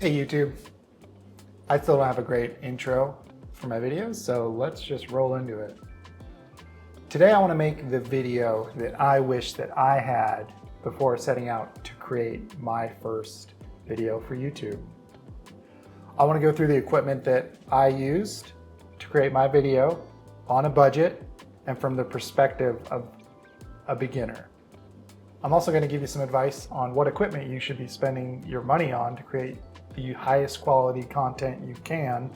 Hey YouTube, I still don't have a great intro for my videos, so let's just roll into it. Today I want to make the video that I wish that I had before setting out to create my first video for YouTube. I want to go through the equipment that I used to create my video on a budget and from the perspective of a beginner. I'm also going to give you some advice on what equipment you should be spending your money on to create the highest quality content you can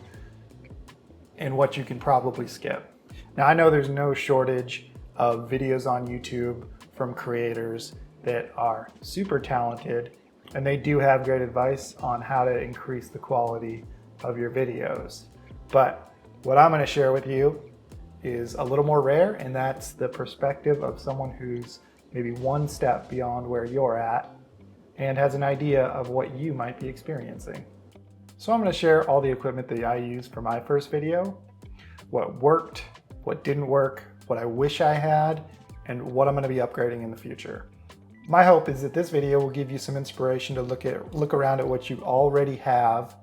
and what you can probably skip. Now I know there's no shortage of videos on YouTube from creators that are super talented, and they do have great advice on how to increase the quality of your videos. But what I'm going to share with you is a little more rare, and that's the perspective of someone who's maybe one step beyond where you're at and has an idea of what you might be experiencing. So I'm going to share all the equipment that I used for my first video, what worked, what didn't work, what I wish I had, and what I'm going to be upgrading in the future. My hope is that this video will give you some inspiration to look around at what you already have,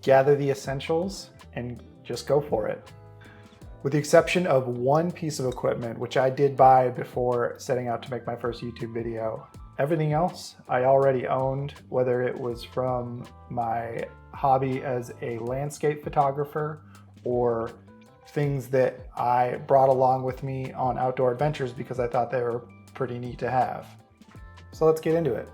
gather the essentials, and just go for it. With the exception of one piece of equipment, which I did buy before setting out to make my first YouTube video, everything else I already owned, whether it was from my hobby as a landscape photographer or things that I brought along with me on outdoor adventures because I thought they were pretty neat to have. So let's get into it.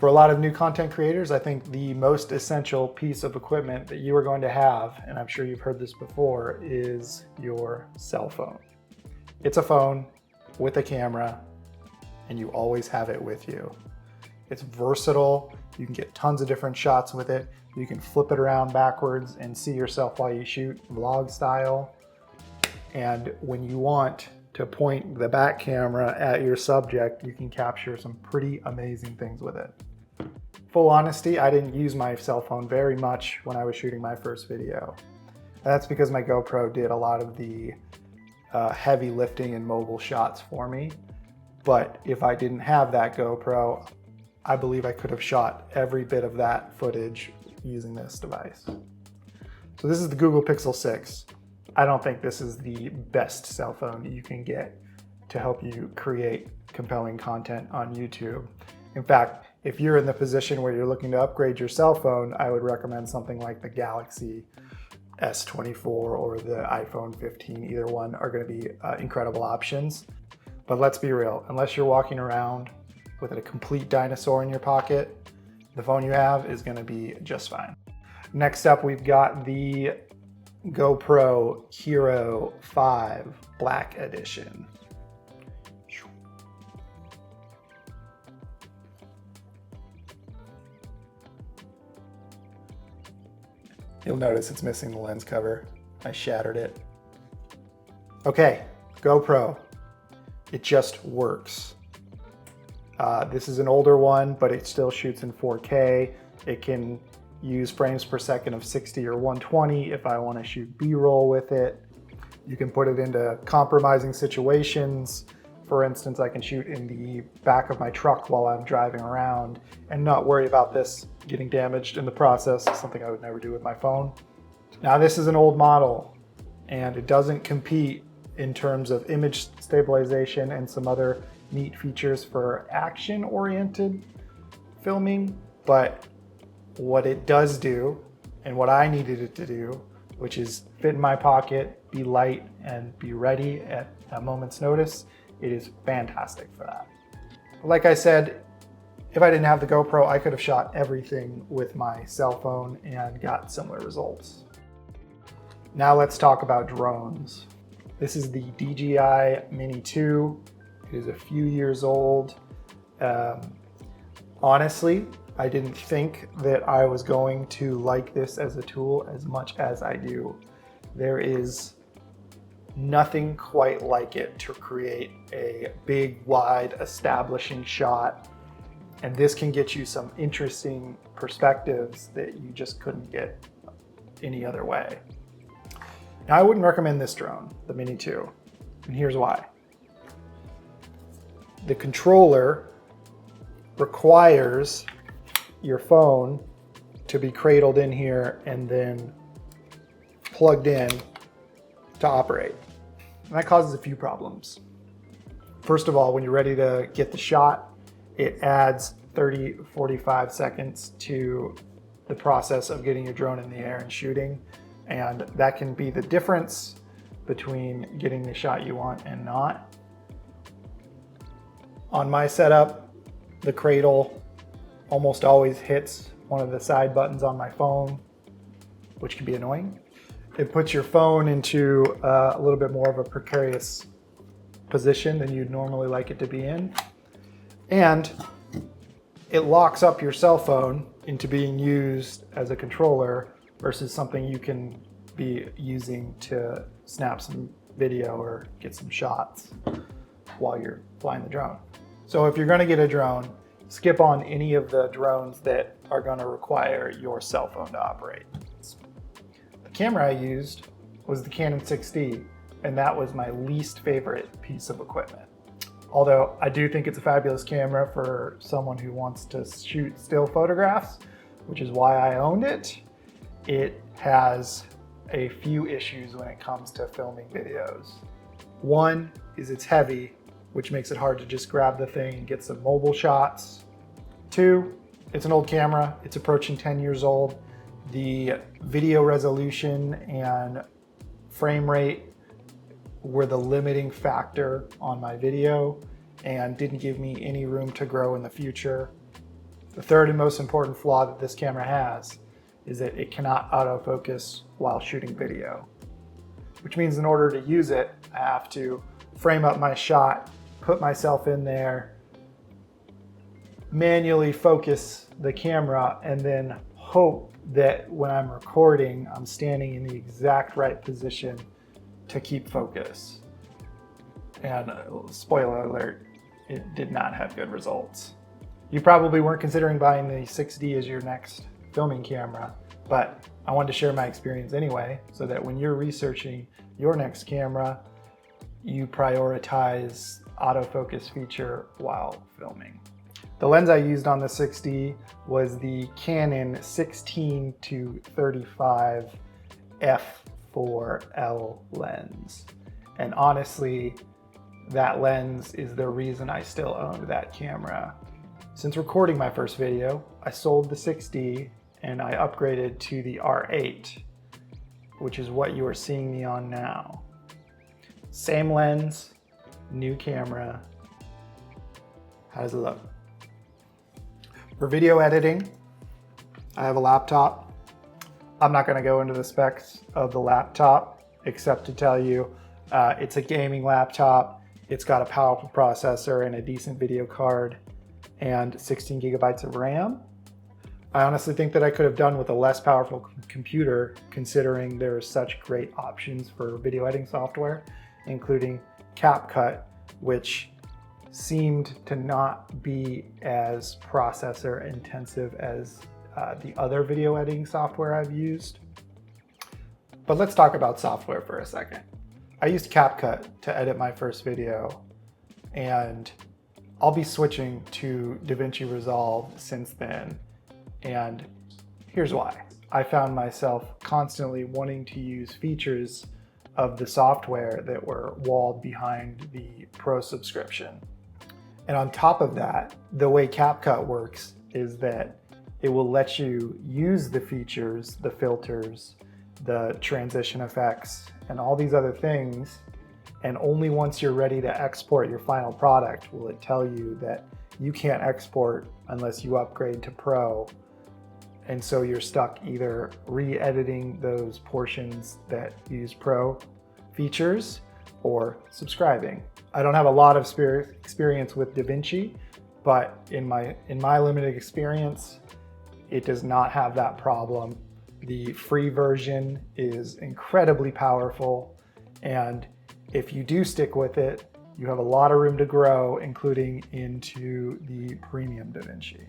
For a lot of new content creators, I think the most essential piece of equipment that you are going to have, and I'm sure you've heard this before, is your cell phone. It's a phone with a camera, and you always have it with you. It's versatile. You can get tons of different shots with it. You can flip it around backwards and see yourself while you shoot, vlog style. And when you want to point the back camera at your subject, you can capture some pretty amazing things with it. Full honesty, I didn't use my cell phone very much when I was shooting my first video. That's because my GoPro did a lot of the heavy lifting and mobile shots for me. But if I didn't have that GoPro, I believe I could have shot every bit of that footage using this device. So this is the Google Pixel 6. I don't think this is the best cell phone you can get to help you create compelling content on YouTube. In fact, if you're in the position where you're looking to upgrade your cell phone, I would recommend something like the Galaxy S24 or the iPhone 15. Either one are going to be incredible options. But let's be real, unless you're walking around with a complete dinosaur in your pocket, the phone you have is going to be just fine. Next up, we've got the GoPro Hero 5 Black Edition. You'll notice it's missing the lens cover. I shattered it. Okay, GoPro. It just works. This is an older one, but it still shoots in 4K. It can use frames per second of 60 or 120 if I want to shoot B-roll with it. You can put it into compromising situations. For instance, I can shoot in the back of my truck while I'm driving around and not worry about this getting damaged in the process, something I would never do with my phone. Now this is an old model and it doesn't compete in terms of image stabilization and some other neat features for action-oriented filming, but what it does do, and what I needed it to do, which is fit in my pocket, be light, and be ready at a moment's notice, it is fantastic for that. Like I said, if I didn't have the GoPro, I could have shot everything with my cell phone and got similar results. Now let's talk about drones. This is the DJI Mini 2. It is a few years old. Honestly, I didn't think that I was going to like this as a tool as much as I do. There is nothing quite like it to create a big, wide, establishing shot. And this can get you some interesting perspectives that you just couldn't get any other way. Now, I wouldn't recommend this drone, the Mini 2, and here's why. The controller requires your phone to be cradled in here and then plugged in to operate. And that causes a few problems. First of all, when you're ready to get the shot, it adds 30-45 seconds to the process of getting your drone in the air and shooting. And that can be the difference between getting the shot you want and not. On my setup, the cradle almost always hits one of the side buttons on my phone, which can be annoying. It puts your phone into a little bit more of a precarious position than you'd normally like it to be in. And it locks up your cell phone into being used as a controller versus something you can be using to snap some video or get some shots while you're flying the drone. So if you're going to get a drone, skip on any of the drones that are going to require your cell phone to operate. The camera I used was the Canon 6D, and that was my least favorite piece of equipment. Although I do think it's a fabulous camera for someone who wants to shoot still photographs, which is why I owned it. It has a few issues when it comes to filming videos. One is it's heavy, which makes it hard to just grab the thing and get some mobile shots. Two, it's an old camera. It's approaching 10 years old. The video resolution and frame rate were the limiting factor on my video and didn't give me any room to grow in the future. The third and most important flaw that this camera has is that it cannot autofocus while shooting video, which means in order to use it, I have to frame up my shot, put myself in there, manually focus the camera, and then hope that when I'm recording, I'm standing in the exact right position to keep focus. And spoiler alert, it did not have good results. You probably weren't considering buying the 6D as your next filming camera, but I wanted to share my experience anyway, so that when you're researching your next camera, you prioritize autofocus feature while filming. The lens I used on the 6D was the Canon 16-35 f4L lens. And honestly, that lens is the reason I still owned that camera. Since recording my first video, I sold the 6D and I upgraded to the R8, which is what you are seeing me on now. Same lens, new camera. How does it look? For video editing, I have a laptop. I'm not gonna go into the specs of the laptop, except to tell you it's a gaming laptop. It's got a powerful processor and a decent video card and 16 gigabytes of RAM. I honestly think that I could have done with a less powerful computer, considering there are such great options for video editing software, including CapCut, which seemed to not be as processor intensive as the other video editing software I've used. But let's talk about software for a second. I used CapCut to edit my first video, and I'll be switching to DaVinci Resolve since then. And here's why. I found myself constantly wanting to use features of the software that were walled behind the Pro subscription. And on top of that, the way CapCut works is that it will let you use the features, the filters, the transition effects, and all these other things. And only once you're ready to export your final product will it tell you that you can't export unless you upgrade to Pro. And so you're stuck either re-editing those portions that use Pro features or subscribing. I don't have a lot of experience with DaVinci, but in my limited experience, it does not have that problem. The free version is incredibly powerful, and if you do stick with it, you have a lot of room to grow, including into the premium DaVinci.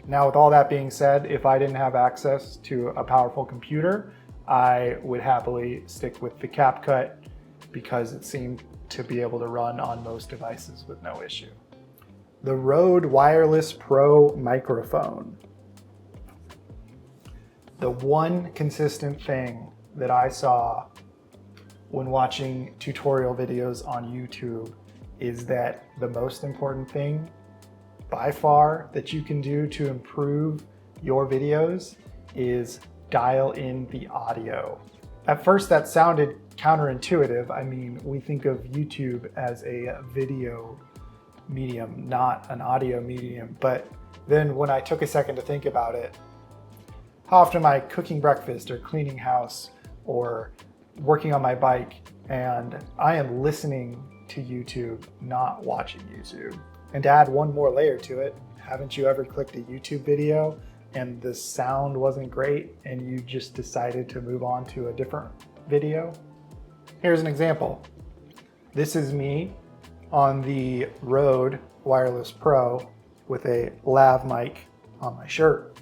Now, with all that being said, if I didn't have access to a powerful computer, I would happily stick with the CapCut because it seemed to be able to run on most devices with no issue. The Rode Wireless Pro microphone. The one consistent thing that I saw when watching tutorial videos on YouTube is that the most important thing by far that you can do to improve your videos is dial in the audio. At first that sounded counterintuitive. I mean, we think of YouTube as a video medium, not an audio medium. But then when I took a second to think about it, how often am I cooking breakfast or cleaning house or working on my bike and I am listening to YouTube, not watching YouTube? And to add one more layer to it, haven't you ever clicked a YouTube video and the sound wasn't great and you just decided to move on to a different video? Here's an example. This is me on the Rode Wireless Pro with a lav mic on my shirt.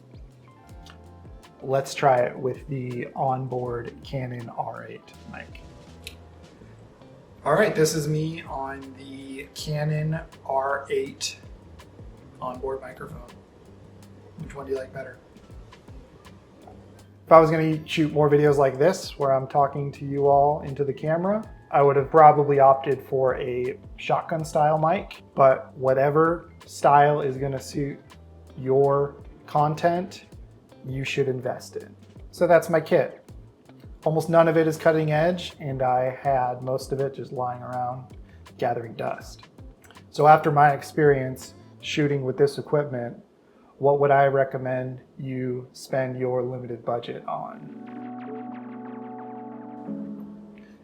Let's try it with the onboard Canon R8 mic. All right, this is me on the Canon R8 onboard microphone. Which one do you like better? If I was gonna shoot more videos like this, where I'm talking to you all into the camera, I would have probably opted for a shotgun style mic, but whatever style is gonna suit your content, you should invest in. So that's my kit. Almost none of it is cutting edge, and I had most of it just lying around gathering dust. So after my experience shooting with this equipment, what would I recommend you spend your limited budget on?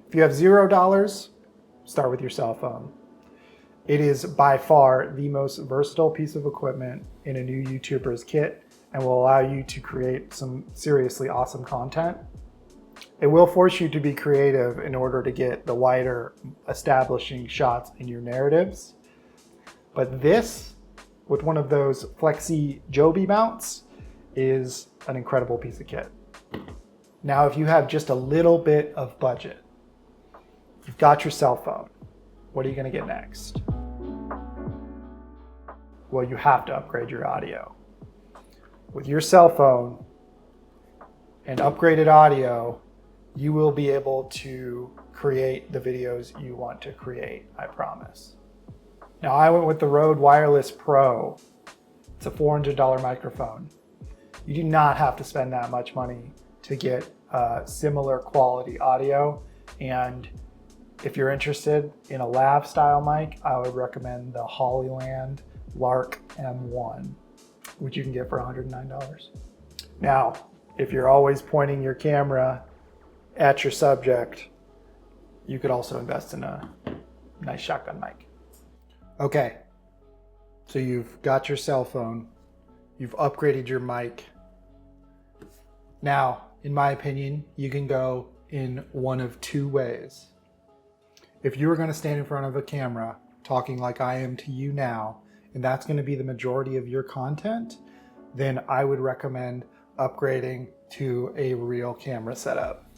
If you have $0, start with your cell phone. It is by far the most versatile piece of equipment in a new YouTuber's kit and will allow you to create some seriously awesome content. It will force you to be creative in order to get the wider establishing shots in your narratives. But this, with one of those flexi Joby mounts, is an incredible piece of kit. Now, if you have just a little bit of budget, you've got your cell phone, what are you gonna get next? Well, you have to upgrade your audio. With your cell phone and upgraded audio, you will be able to create the videos you want to create, I promise. Now, I went with the Rode Wireless Pro. It's a $400 microphone. You do not have to spend that much money to get similar quality audio. And if you're interested in a lav style mic, I would recommend the Hollyland Lark M1, which you can get for $109. Now, if you're always pointing your camera at your subject, you could also invest in a nice shotgun mic. Okay, so you've got your cell phone, you've upgraded your mic. Now, in my opinion, you can go in one of two ways. If you were going to stand in front of a camera talking like I am to you now, and that's going to be the majority of your content, then I would recommend upgrading to a real camera setup.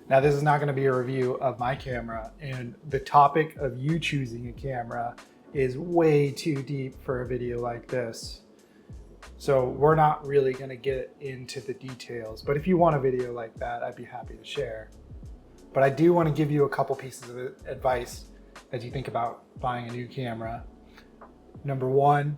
Now, this is not going to be a review of my camera, and the topic of you choosing a camera is way too deep for a video like this. So we're not really going to get into the details, but if you want a video like that, I'd be happy to share. But I do want to give you a couple pieces of advice as you think about buying a new camera. Number one,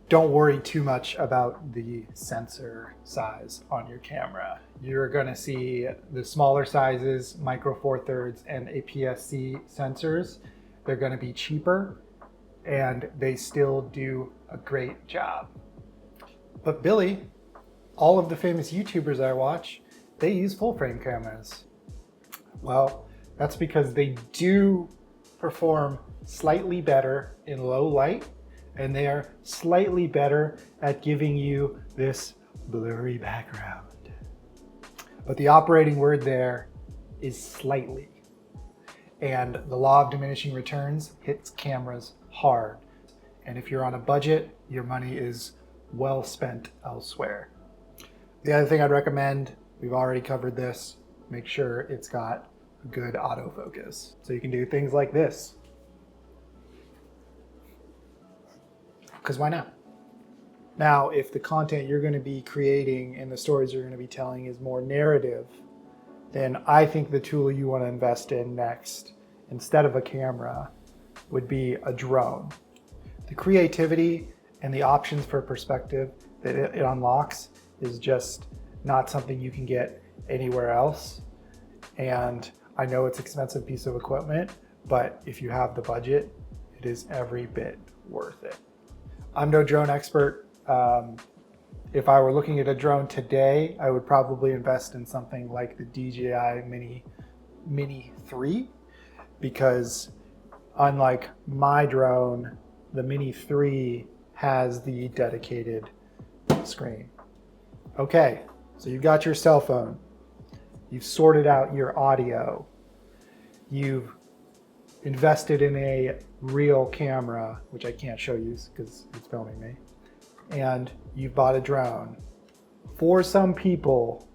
don't worry too much about the sensor size on your camera. You're going to see the smaller sizes, micro four thirds and APS-C sensors. They're going to be cheaper and they still do a great job. But Billy, all of the famous YouTubers I watch, they use full frame cameras. Well, that's because they do perform slightly better in low light, and they are slightly better at giving you this blurry background. But the operating word there is slightly. And the law of diminishing returns hits cameras hard. And if you're on a budget, your money is well spent elsewhere. The other thing I'd recommend, we've already covered this, make sure it's got a good autofocus. So you can do things like this. Because why not? Now, if the content you're going to be creating and the stories you're going to be telling is more narrative, then I think the tool you want to invest in next, instead of a camera, would be a drone. The creativity and the options for perspective that it unlocks is just not something you can get anywhere else. And I know it's an expensive piece of equipment, but if you have the budget, it is every bit worth it. I'm no drone expert. If I were looking at a drone today, I would probably invest in something like the DJI Mini 3, because unlike my drone, the Mini 3 has the dedicated screen. Okay, so you've got your cell phone. You've sorted out your audio. You've invested in a real camera, which I can't show you because it's filming me. And you've bought a drone. For some people,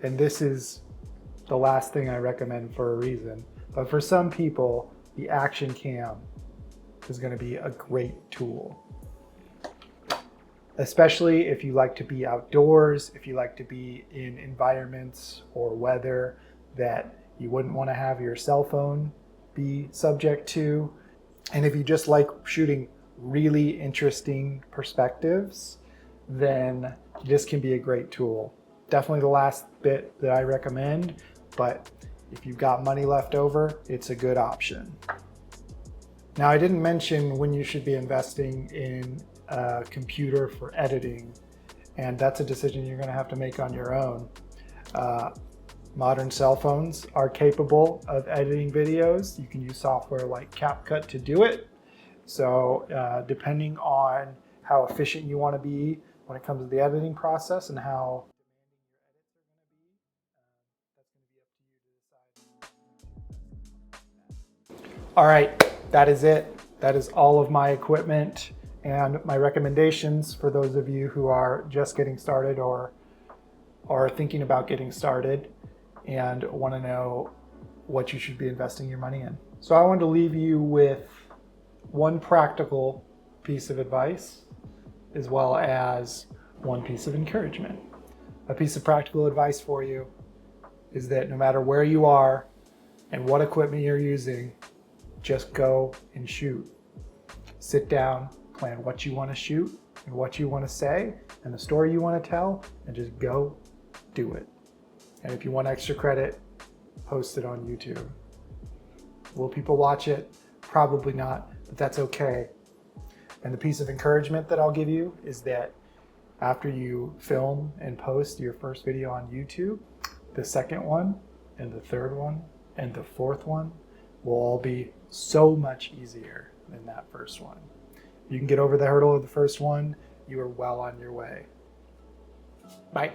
and this is the last thing I recommend for a reason, but for some people, the action cam is going to be a great tool. Especially if you like to be outdoors, if you like to be in environments or weather that you wouldn't want to have your cell phone be subject to. And if you just like shooting really interesting perspectives, then this can be a great tool. Definitely the last bit that I recommend, but if you've got money left over, it's a good option. Now, I didn't mention when you should be investing in a computer for editing, and that's a decision you're going to have to make on your own. Modern cell phones are capable of editing videos. You can use software like CapCut to do it. So depending on how efficient you want to be when it comes to the editing process and how All right, that is it. That is all of my equipment and my recommendations for those of you who are just getting started or are thinking about getting started and want to know what you should be investing your money in. So I wanted to leave you with one practical piece of advice as well as one piece of encouragement. A piece of practical advice for you is that no matter where you are and what equipment you're using, just go and shoot. Sit down, plan what you want to shoot and what you want to say and the story you want to tell, and just go do it. And if you want extra credit, post it on YouTube. Will people watch it? Probably not, but that's okay. And the piece of encouragement that I'll give you is that after you film and post your first video on YouTube, the second one and the third one and the fourth one will all be so much easier than that first one. If you can get over the hurdle of the first one, you are well on your way. Bye.